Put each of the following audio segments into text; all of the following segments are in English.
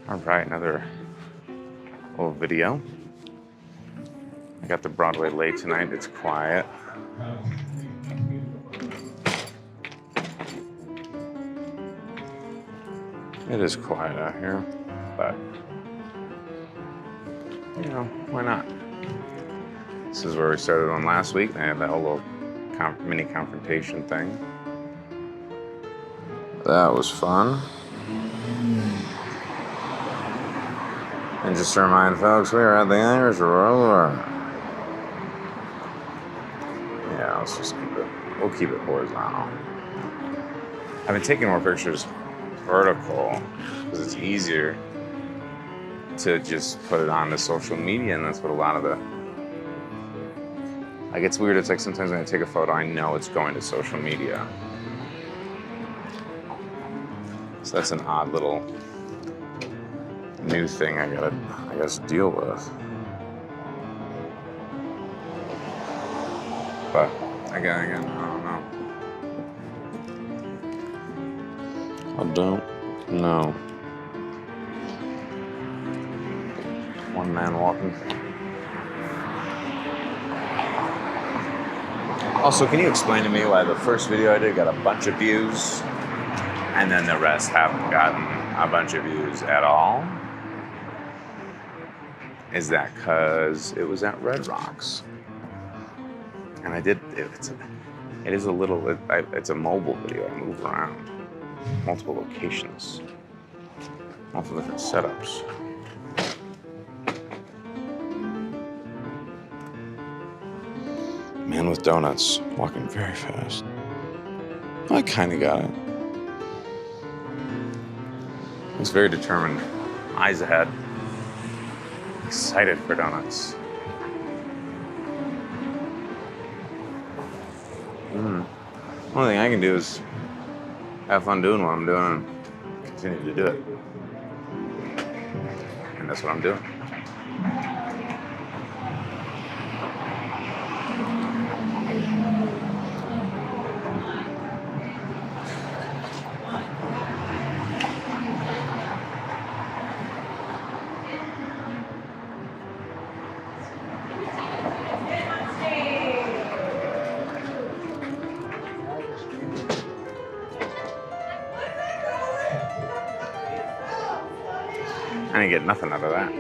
All right, another little video. I got the Broadway late tonight. It's quiet. It is quiet out here, but you know, why not? This is where we started on last week. They had that whole little mini confrontation thing. That was fun. And just to remind folks, we are at the Irish Roller. Yeah, let's just we'll keep it horizontal. I've been taking more pictures vertical because it's easier to just put it onto social media, and that's what a lot of the, like, it's weird. It's like sometimes when I take a photo, I know it's going to social media. So that's an odd little new thing I guess, deal with. But again, I don't know. One man walking. Also, can you explain to me why the first video I did got a bunch of views and then the rest haven't gotten a bunch of views at all? Is that because it was at Red Rocks? And I did, it's a mobile video. I move around multiple locations, multiple different setups. Man with donuts, walking very fast. I kind of got it. He's very determined, eyes ahead, excited for donuts. Only thing I can do is have fun doing what I'm doing and continue to do it. And that's what I'm doing. I didn't get nothing out of that.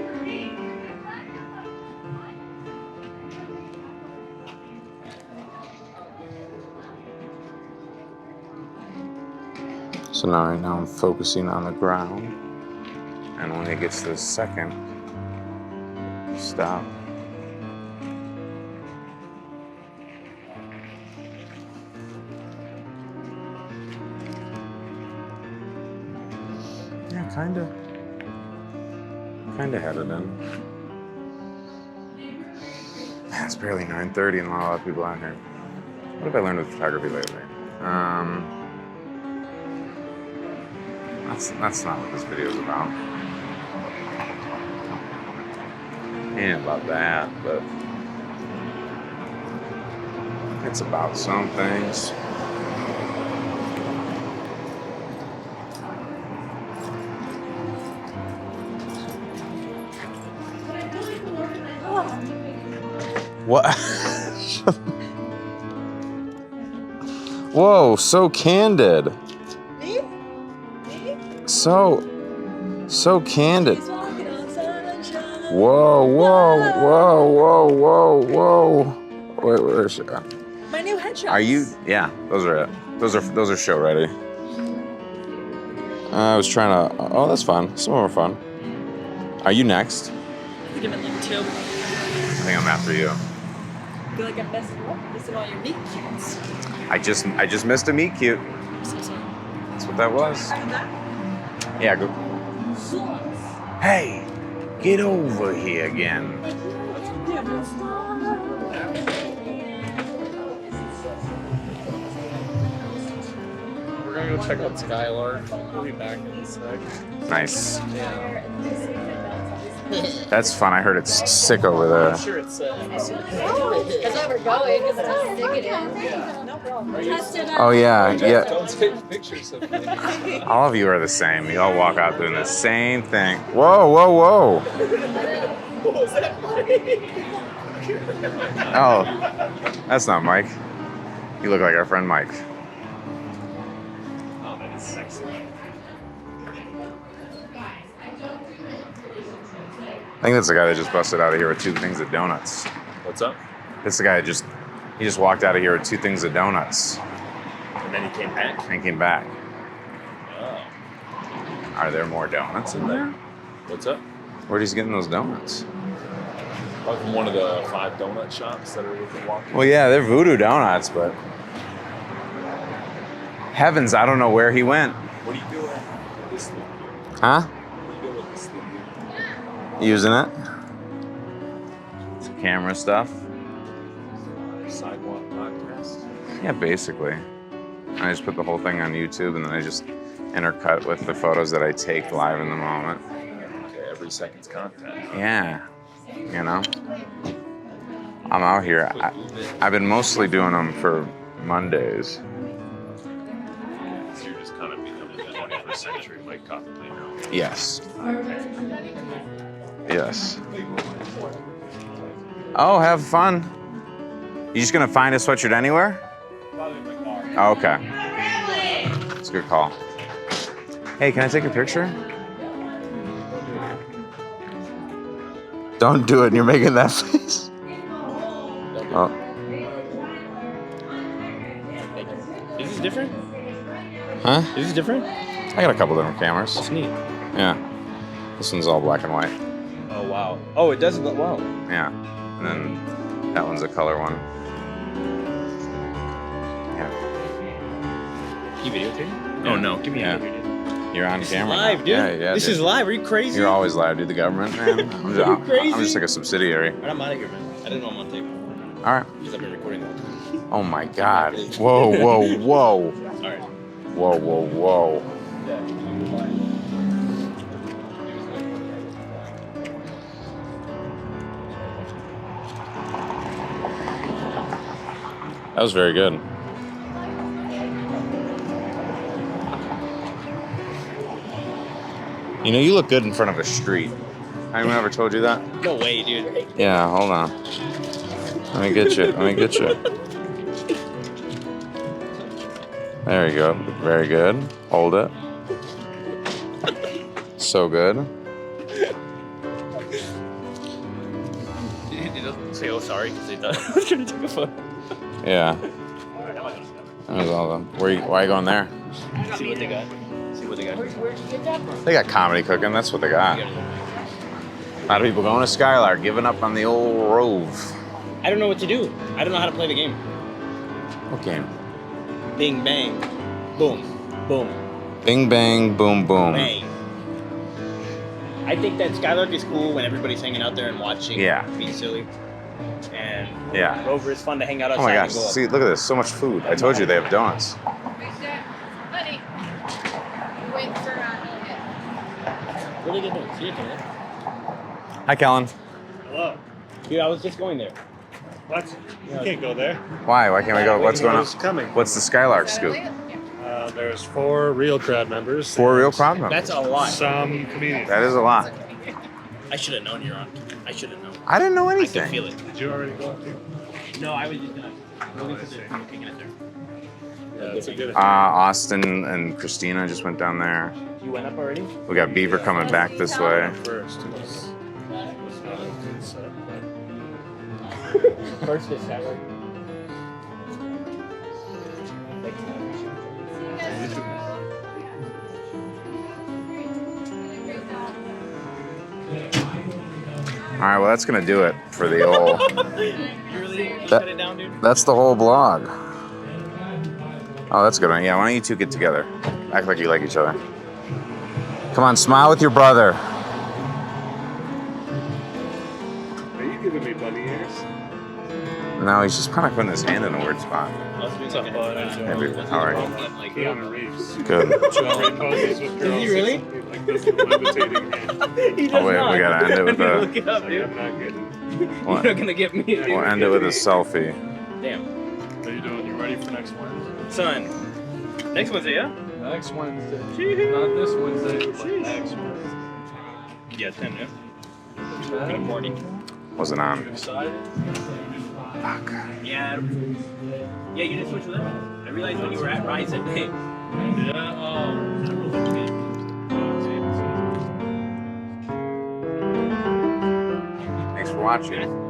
So right now I'm focusing on the ground, and when it gets to the second, stop. Yeah, kinda had it in. Man, it's barely 9:30 and not a lot of people out here. What have I learned with photography lately? That's not what this video is about. Ain't about that, but it's about some things. What? Whoa, so candid. Me? So candid. Whoa. Wait, where's she? My new headshots. Are you? Yeah, those are it. Those are show ready. I was trying to. Oh, that's fun. Some of them are fun. Are you next? I think I'm at like 2. I think I'm after you. I feel like I'm missing all your meet cutes. I just missed a meet cute. I'm so sorry. That's what that was. Yeah, go. Hey, get over here again. We're gonna go check out Skylar. We'll be back in a sec. Nice. Yeah. That's fun. I heard it's sick over there. I'm sure it's. That's why we're going. Just to stick it in. No problem. Test it out. Oh yeah, yeah. Don't take pictures of me. All of you are the same. You all walk out doing the same thing. Whoa, whoa, whoa. What was that? Oh, that's not Mike. You look like our friend Mike. Oh, that is sexy. I think that's the guy that just busted out of here with 2 things of donuts. What's up? That's the guy that he just walked out of here with 2 things of donuts And then he came back. and came back. Oh. Are there more donuts in there? What's up? Where'd he getting those donuts? Probably from one of the 5 donut shops that are within walking. Well, yeah, they're voodoo donuts, but heavens, I don't know where he went. What are you doing with this thing? Huh? What are you doing with this thing? Using it? Some camera stuff. Sidewalk podcast. Yeah, basically. I just put the whole thing on YouTube and then I just intercut with the photos that I take live in the moment. Okay, every second's content. Yeah, you know? I'm out here. I've been mostly doing them for Mondays. So you're just kind of becoming the 21st century Mike Coffee now. Yes. Yes. Oh, have fun. You just gonna find a sweatshirt anywhere? Probably in the car. Oh, okay. That's a good call. Hey, can I take a picture? Don't do it, and you're making that face. Oh. Is this different? Huh? Is this different? I got a couple different cameras. That's neat. Yeah. This one's all black and white. Oh, wow. Oh, it does look, wow. Yeah. And then that one's a color one. Yeah. You videotaping? Oh, no. Give me Yeah. a video. You're on This camera. is live, now. dude. Yeah, This dude. is live. Are you crazy? You're always live, dude. The government, man. I'm just, Are you crazy? I'm just like a subsidiary. Right, I'm out of here, man. I didn't know I'm on tape. All right. Because I've been recording the whole time. Oh my God. Whoa, whoa, whoa. All right. Whoa, whoa, whoa. That was very good. You know, you look good in front of a street. Anyone ever told you that? No way, dude. Yeah, hold on. Let me get you. Let me get you. There you go. Very good. Hold it. So good. It doesn't say, oh, sorry, because they thought I was trying to take a photo. Yeah. That was all of them. Why are you going there? See what they got. See what they got. Where'd you get that from? They got comedy cooking. That's what they got. A lot of people going to Skylar, giving up on the old Rove. I don't know what to do. I don't know how to play the game. What game? Bing, bang. Boom. Boom. Bing, bang, boom, boom. Bang. I think that Skylark is cool when everybody's hanging out there and watching. Yeah. Being silly. And Yeah. Rover is fun to hang out Oh outside my gosh. and go up. See, look at this. So much food. I told you they have donuts. Honey, you wait for What are they doing? See you tonight. Hi, Kellen. Hello. Dude, I was just going there. What? You can't go there. Why? Why can't we go? What's going on? Who's coming? What's the Skylark scoop? There's 4 real crowd members. 4 real crowd members. That's a lot. Some comedians. That is a lot. I should have known you're on. I should have known. I didn't know I could anything. feel it. Did you already go up here? No, I was just gonna go I into see. the taking it there. Yeah, it's a good. Austin and Christina just went down there. You went up already? We got Beaver coming back this way. First was not a good setup, but First is Skylark. All right, well, that's going to do it for the old... You really That- shut it down, dude? That's the whole blog. Oh, that's a good one. Yeah, why don't you two get together? Act like you like each other. Come on, smile with your brother. are you giving me bunny ears? No, he's just kind of putting his hand in a weird spot. What's up, bud? Maybe. How are you? Keanu Reeves. Good. Great poses with girls. he really? Like this levitating hand. He does Oh, wait, not. we gotta end it with Look a. it up, I'm dude. not kidding. What? You're not gonna get me. We'll end it with a selfie. Damn. How you doing? You ready for next Wednesday? Son. Next Wednesday, yeah? Next Wednesday. Jeez. Not this Wednesday, but Jeez. next Wednesday. Yeah, 10, yeah. Good morning. Wasn't on. Excited? Fuck. Yeah. Yeah, you didn't switch with them? I realized when you were at Rise that day. Yeah, I really can't. Thanks for watching.